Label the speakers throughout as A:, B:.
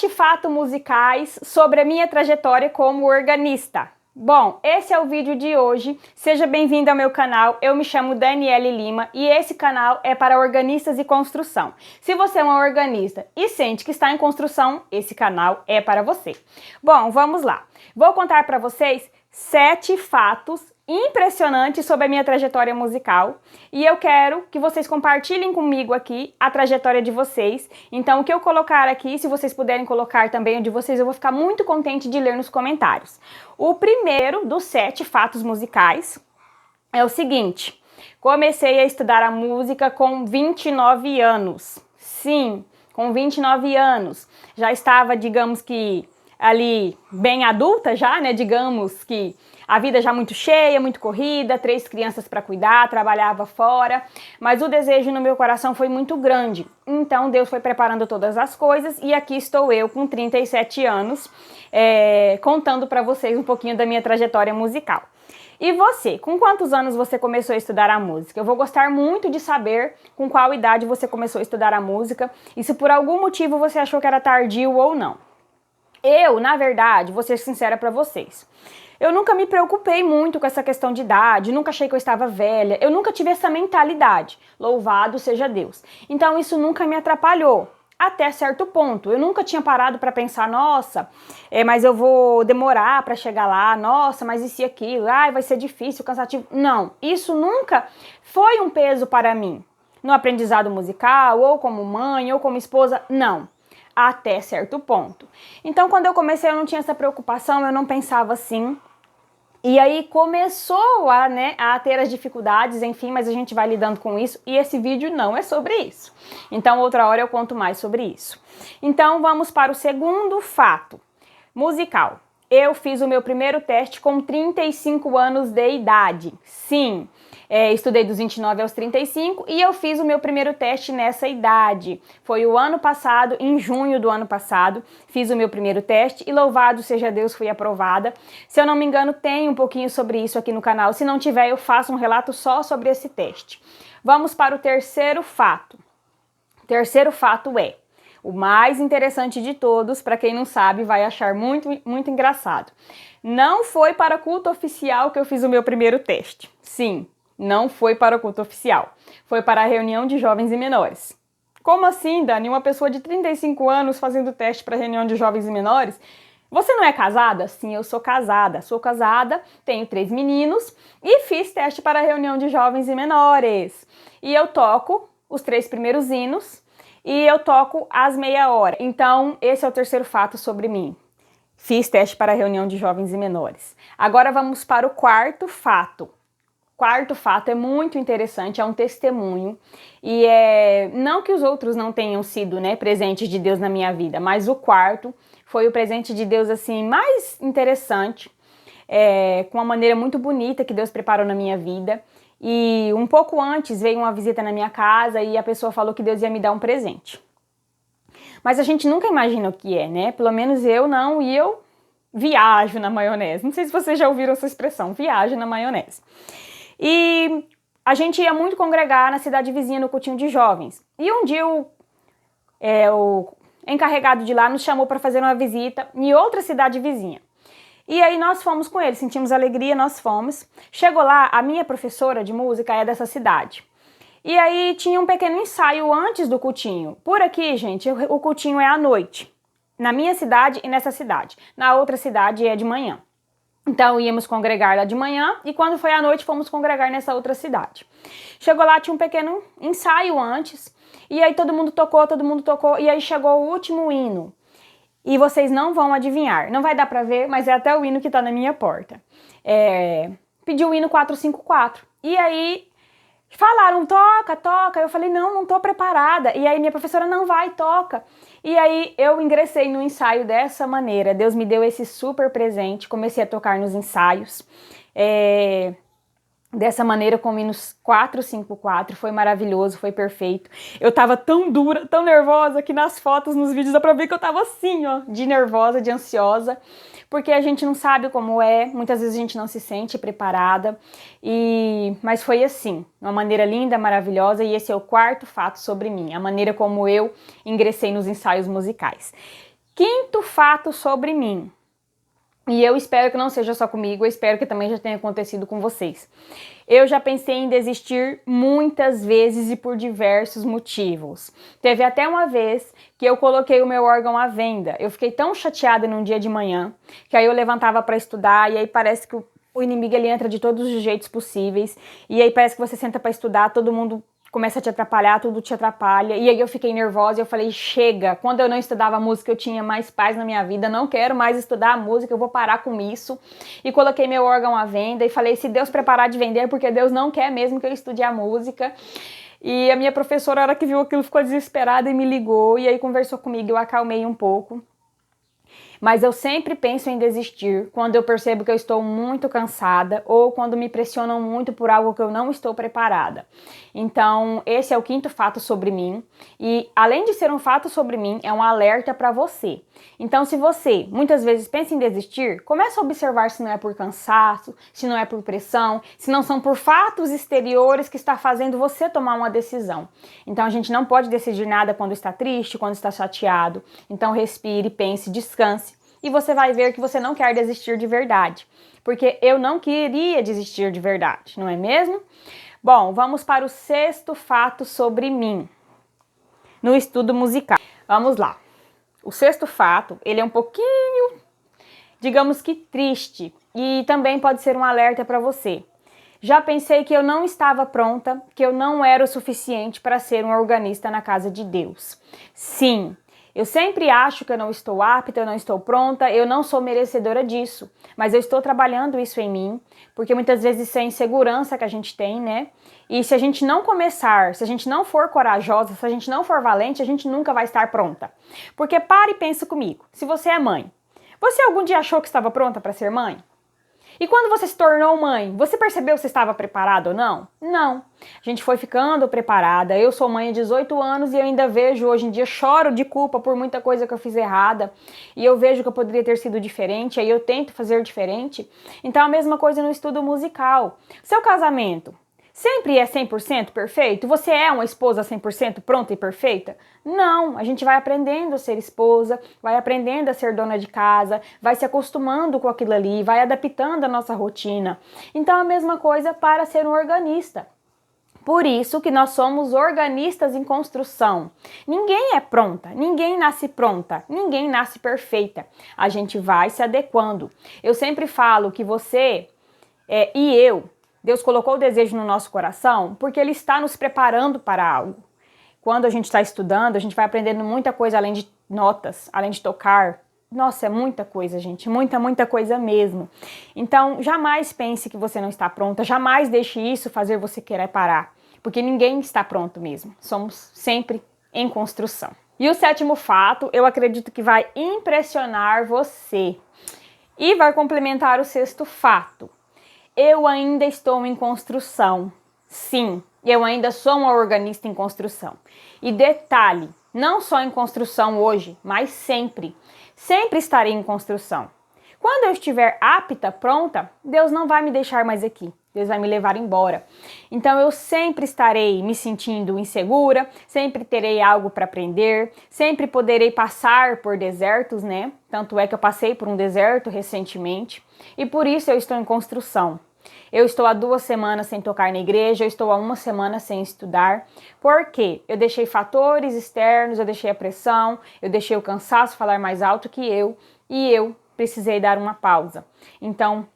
A: 7 fatos musicais sobre a minha trajetória como organista. Bom, esse é o vídeo de hoje. Seja bem-vindo ao meu canal. Eu me chamo Daniele Lima e esse canal é para organistas e construção. Se você é uma organista e sente que está em construção, esse canal é para você. Bom, vamos lá. Vou contar para vocês 7 fatos impressionantes sobre a minha trajetória musical e eu quero que vocês compartilhem comigo aqui a trajetória de vocês. Então, o que eu colocar aqui, se vocês puderem colocar também o de vocês, eu vou ficar muito contente de ler nos comentários. O primeiro dos 7 fatos musicais é o seguinte: comecei a estudar a música com 29 anos. Sim, com 29 anos. Já estava, digamos que, ali bem adulta já, né? Digamos que a vida já muito cheia, muito corrida, 3 crianças para cuidar, trabalhava fora, mas o desejo no meu coração foi muito grande. Então Deus foi preparando todas as coisas e aqui estou eu com 37 anos, contando para vocês um pouquinho da minha trajetória musical. E você, com quantos anos você começou a estudar a música? Eu vou gostar muito de saber com qual idade você começou a estudar a música e se por algum motivo você achou que era tardio ou não. Eu, na verdade, vou ser sincera para vocês. Eu nunca me preocupei muito com essa questão de idade, nunca achei que eu estava velha, eu nunca tive essa mentalidade. Louvado seja Deus. Então isso nunca me atrapalhou, até certo ponto. Eu nunca tinha parado para pensar, nossa, mas eu vou demorar para chegar lá, nossa, mas e se aquilo? Ai, vai ser difícil, cansativo. Não, isso nunca foi um peso para mim. No aprendizado musical, ou como mãe, ou como esposa, não. Até certo ponto. Então, quando eu comecei, eu não tinha essa preocupação, eu não pensava assim. E aí começou a ter as dificuldades, enfim, mas a gente vai lidando com isso e esse vídeo não é sobre isso. Então, outra hora eu conto mais sobre isso. Então, vamos para o segundo fato musical. Eu fiz o meu primeiro teste com 35 anos de idade. Sim, estudei dos 29 aos 35 e eu fiz o meu primeiro teste nessa idade. Foi o ano passado, em junho do ano passado, fiz o meu primeiro teste e louvado seja Deus, fui aprovada. Se eu não me engano, tem um pouquinho sobre isso aqui no canal. Se não tiver, eu faço um relato só sobre esse teste. Vamos para o terceiro fato. O terceiro fato é o mais interessante de todos, para quem não sabe, vai achar muito engraçado. Não foi para culto oficial que eu fiz o meu primeiro teste. Sim, não foi para o culto oficial. Foi para a reunião de jovens e menores. Como assim, Dani? Uma pessoa de 35 anos fazendo teste para a reunião de jovens e menores? Você não é casada? Sim, eu sou casada. Sou casada, tenho 3 meninos e fiz teste para a reunião de jovens e menores. E eu toco os 3 primeiros hinos e eu toco às meia hora. Então, esse é o terceiro fato sobre mim. Fiz teste para a reunião de jovens e menores. Agora vamos para o quarto fato. O quarto fato é muito interessante, é um testemunho. E não que os outros não tenham sido, presentes de Deus na minha vida, mas o quarto foi o presente de Deus assim mais interessante, com uma maneira muito bonita que Deus preparou na minha vida. E um pouco antes veio uma visita na minha casa e a pessoa falou que Deus ia me dar um presente. Mas a gente nunca imagina o que é, né? Pelo menos eu não, e eu viajo na maionese. Não sei se vocês já ouviram essa expressão, viajo na maionese. E a gente ia muito congregar na cidade vizinha, no cultinho de jovens. E um dia o encarregado de lá nos chamou para fazer uma visita em outra cidade vizinha. E aí nós fomos com ele, sentimos alegria, nós fomos. Chegou lá, a minha professora de música é dessa cidade. E aí tinha um pequeno ensaio antes do cultinho. Por aqui, gente, o cultinho é à noite. Na minha cidade e nessa cidade. Na outra cidade é de manhã. Então íamos congregar lá de manhã e quando foi à noite fomos congregar nessa outra cidade. Chegou lá, tinha um pequeno ensaio antes. E aí todo mundo tocou e aí chegou o último hino. E vocês não vão adivinhar, não vai dar pra ver, mas é até o hino que tá na minha porta. Pediu o hino 454. E aí falaram, toca, toca. Eu falei, não tô preparada. E aí minha professora, não vai, toca. E aí eu ingressei no ensaio dessa maneira. Deus me deu esse super presente, comecei a tocar nos ensaios. Dessa maneira, com o hino 454, foi maravilhoso, foi perfeito. Eu tava tão dura, tão nervosa, que nas fotos, nos vídeos, dá pra ver que eu tava assim, ó, de nervosa, de ansiosa, porque a gente não sabe como é, muitas vezes a gente não se sente preparada, mas foi assim, uma maneira linda, maravilhosa, e esse é o quarto fato sobre mim, a maneira como eu ingressei nos ensaios musicais. Quinto fato sobre mim. E eu espero que não seja só comigo, eu espero que também já tenha acontecido com vocês. Eu já pensei em desistir muitas vezes e por diversos motivos. Teve até uma vez que eu coloquei o meu órgão à venda. Eu fiquei tão chateada num dia de manhã, que aí eu levantava para estudar e aí parece que o inimigo ele entra de todos os jeitos possíveis. E aí parece que você senta para estudar, todo mundo começa a te atrapalhar, tudo te atrapalha. E aí eu fiquei nervosa e eu falei, chega. Quando eu não estudava música, eu tinha mais paz na minha vida. Não quero mais estudar música, eu vou parar com isso. E coloquei meu órgão à venda e falei, se Deus preparar de vender, porque Deus não quer mesmo que eu estude a música. E a minha professora, na hora que viu aquilo, ficou desesperada e me ligou. E aí conversou comigo, eu acalmei um pouco. Mas eu sempre penso em desistir quando eu percebo que eu estou muito cansada ou quando me pressionam muito por algo que eu não estou preparada. Então, esse é o quinto fato sobre mim. E, além de ser um fato sobre mim, é um alerta para você. Então, se você muitas vezes pensa em desistir, comece a observar se não é por cansaço, se não é por pressão, se não são por fatos exteriores que está fazendo você tomar uma decisão. Então, a gente não pode decidir nada quando está triste, quando está chateado. Então, respire, pense, descanse. E você vai ver que você não quer desistir de verdade. Porque eu não queria desistir de verdade, não é mesmo? Bom, vamos para o sexto fato sobre mim, no estudo musical. Vamos lá. O sexto fato, ele é um pouquinho, digamos que triste. E também pode ser um alerta para você. Já pensei que eu não estava pronta, que eu não era o suficiente para ser um organista na casa de Deus. Sim. Eu sempre acho que eu não estou apta, eu não estou pronta, eu não sou merecedora disso. Mas eu estou trabalhando isso em mim, porque muitas vezes isso é insegurança que a gente tem, né? E se a gente não começar, se a gente não for corajosa, se a gente não for valente, a gente nunca vai estar pronta. Porque para e pensa comigo, se você é mãe, você algum dia achou que estava pronta para ser mãe? E quando você se tornou mãe, você percebeu se estava preparada ou não? Não. A gente foi ficando preparada. Eu sou mãe há 18 anos e eu ainda vejo, hoje em dia, choro de culpa por muita coisa que eu fiz errada. E eu vejo que eu poderia ter sido diferente, aí eu tento fazer diferente. Então a mesma coisa no estudo musical. Seu casamento sempre é 100% perfeito? Você é uma esposa 100% pronta e perfeita? Não, a gente vai aprendendo a ser esposa, vai aprendendo a ser dona de casa, vai se acostumando com aquilo ali, vai adaptando a nossa rotina. Então a mesma coisa para ser um organista. Por isso que nós somos organistas em construção. Ninguém é pronta, ninguém nasce pronta, ninguém nasce perfeita. A gente vai se adequando. Eu sempre falo que você e eu, Deus colocou o desejo no nosso coração porque Ele está nos preparando para algo. Quando a gente está estudando, a gente vai aprendendo muita coisa além de notas, além de tocar. Nossa, é muita coisa, gente, muita coisa mesmo. Então, jamais pense que você não está pronta, jamais deixe isso fazer você querer parar, porque ninguém está pronto mesmo. Somos sempre em construção. E o sétimo fato, eu acredito que vai impressionar você e vai complementar o sexto fato. Eu ainda estou em construção. Sim, eu ainda sou uma organista em construção. E detalhe, não só em construção hoje, mas sempre. Sempre estarei em construção. Quando eu estiver apta, pronta, Deus não vai me deixar mais aqui. Deus vai me levar embora. Então eu sempre estarei me sentindo insegura, sempre terei algo para aprender, sempre poderei passar por desertos, né? Tanto é que eu passei por um deserto recentemente e por isso eu estou em construção. Eu estou há 2 semanas sem tocar na igreja, eu estou há 1 semana sem estudar. Por quê? Eu deixei fatores externos, eu deixei a pressão, eu deixei o cansaço falar mais alto que eu e eu precisei dar uma pausa. Então,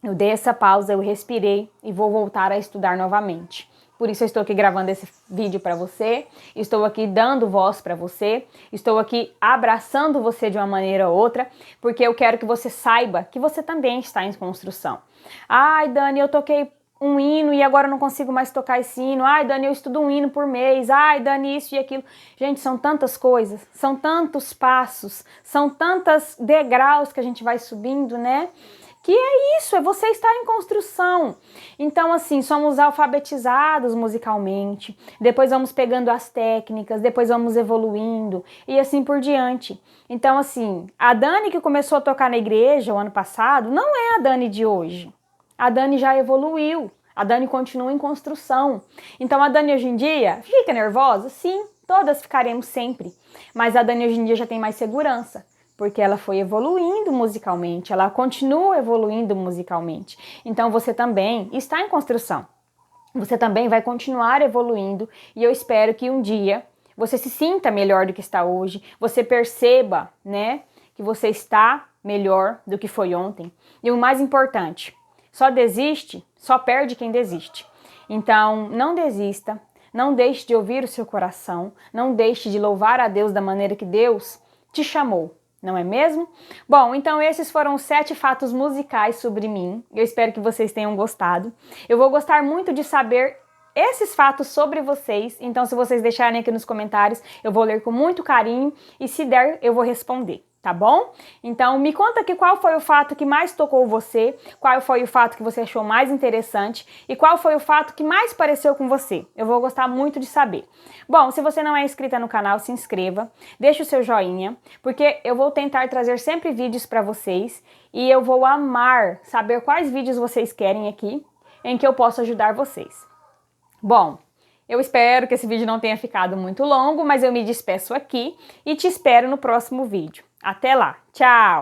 A: eu dei essa pausa, eu respirei e vou voltar a estudar novamente. Por isso eu estou aqui gravando esse vídeo para você, estou aqui dando voz para você, estou aqui abraçando você de uma maneira ou outra, porque eu quero que você saiba que você também está em construção. Ai, Dani, eu toquei um hino e agora eu não consigo mais tocar esse hino. Ai, Dani, eu estudo um hino por mês. Ai, Dani, isso e aquilo. Gente, são tantas coisas, são tantos passos, são tantos degraus que a gente vai subindo, né? Que é isso, é você estar em construção. Então, assim, somos alfabetizados musicalmente, depois vamos pegando as técnicas, depois vamos evoluindo e assim por diante. Então, assim, a Dani que começou a tocar na igreja o ano passado não é a Dani de hoje. A Dani já evoluiu, a Dani continua em construção. Então, a Dani hoje em dia fica nervosa? Sim, todas ficaremos sempre. Mas a Dani hoje em dia já tem mais segurança, porque ela foi evoluindo musicalmente, ela continua evoluindo musicalmente. Então você também está em construção. Você também vai continuar evoluindo e eu espero que um dia você se sinta melhor do que está hoje, você perceba, né, que você está melhor do que foi ontem. E o mais importante, só perde quem desiste. Então, não desista, não deixe de ouvir o seu coração, não deixe de louvar a Deus da maneira que Deus te chamou. Não é mesmo? Bom, então esses foram os 7 fatos musicais sobre mim. Eu espero que vocês tenham gostado. Eu vou gostar muito de saber esses fatos sobre vocês. Então, se vocês deixarem aqui nos comentários, eu vou ler com muito carinho e se der, eu vou responder. Tá bom? Então, me conta aqui qual foi o fato que mais tocou você, qual foi o fato que você achou mais interessante e qual foi o fato que mais pareceu com você. Eu vou gostar muito de saber. Bom, se você não é inscrita no canal, se inscreva, deixa o seu joinha, porque eu vou tentar trazer sempre vídeos para vocês e eu vou amar saber quais vídeos vocês querem aqui, em que eu posso ajudar vocês. Bom, eu espero que esse vídeo não tenha ficado muito longo, mas eu me despeço aqui e te espero no próximo vídeo. Até lá, tchau!